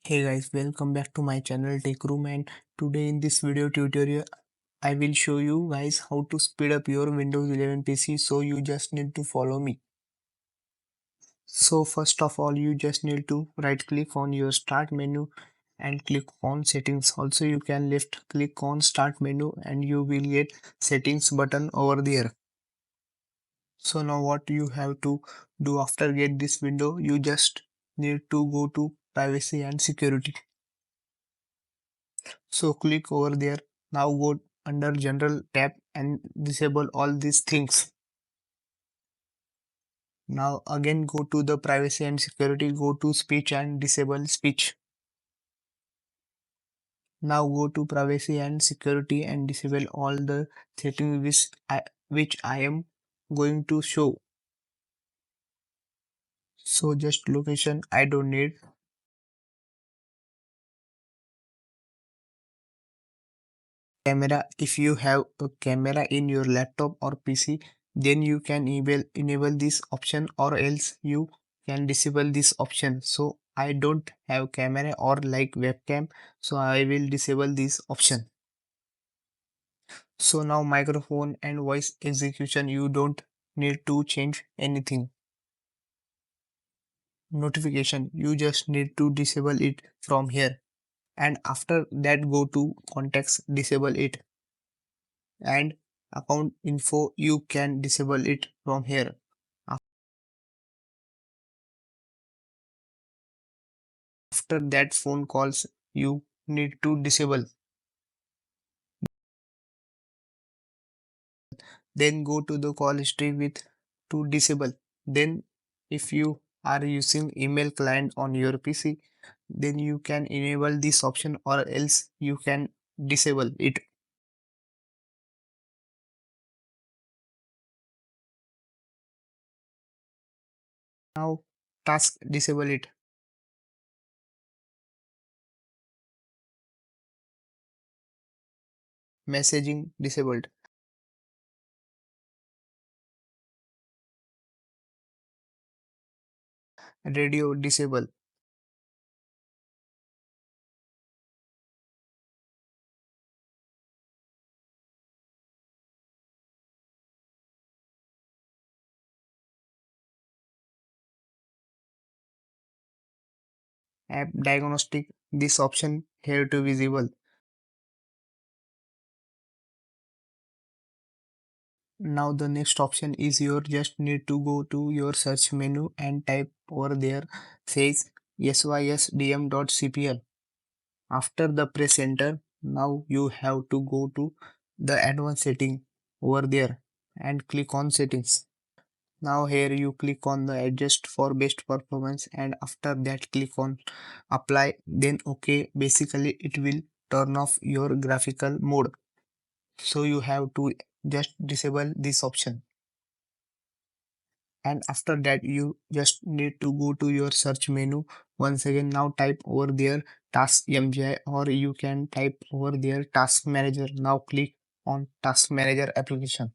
Hey guys, welcome back to my channel Tech Room, and today in this video tutorial I will show you guys how to speed up your Windows 11 PC, so you just need to follow me. So first of all you just need to right click on your start menu and click on settings. Also you can left click on start menu and you will get settings button over there. So now what you have to do after get this window, you just need to go to privacy and security. So click over there. Now go under general tab and disable all these things. Now again go to the privacy and security, go to speech and disable speech. Now go to privacy and security and disable all the settings which I am going to show. So just location I don't need. Camera, if you have a camera in your laptop or PC, then you can enable this option, or else you can disable this option. So I don't have camera or like webcam, so I will disable this option. So now microphone and voice execution, you don't need to change anything. Notification, you just need to disable it from here, and after that go to contacts, disable it, and account info you can disable it from here. After that phone calls you need to disable, then go to the call history with to disable. Then if you are using email client on your PC, then you can enable this option, or else you can disable it. Now task, disable it. Messaging, disabled. Radio, disable. App diagnostic, this option here to visible. Now the next option is your just need to go to your search menu and type over there says sysdm.cpl. After the press enter, now you have to go to the advanced setting over there and click on settings. Now here you click on the adjust for best performance, and after that click on apply, then okay. Basically it will turn off your graphical mode. So you have to just disable this option. And after that you just need to go to your search menu once again. Now type over there Taskmgr, or you can type over there Task Manager. Now click on Task Manager application.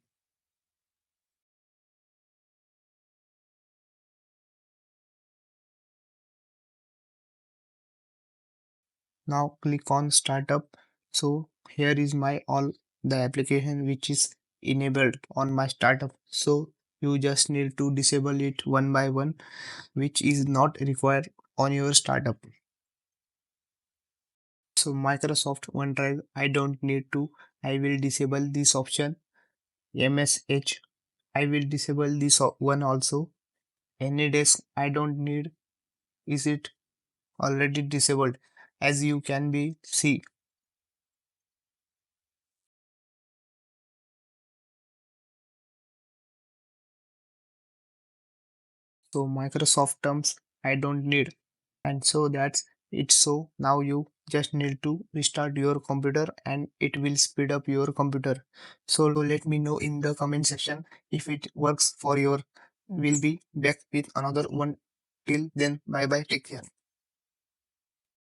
Now click on startup. So here is my all the application which is enabled on my startup. So you just need to disable it one by one, which is not required on your startup. So Microsoft OneDrive, I don't need to. I will disable this option. MSH, I will disable this one also. AnyDesk, I don't need. Is it already disabled? As you can be see. So Microsoft terms, I don't need. And so that's it. So now you just need to restart your computer and it will speed up your computer. So let me know in the comment section if it works for your. Will be back with another one. Till then, bye bye, take care.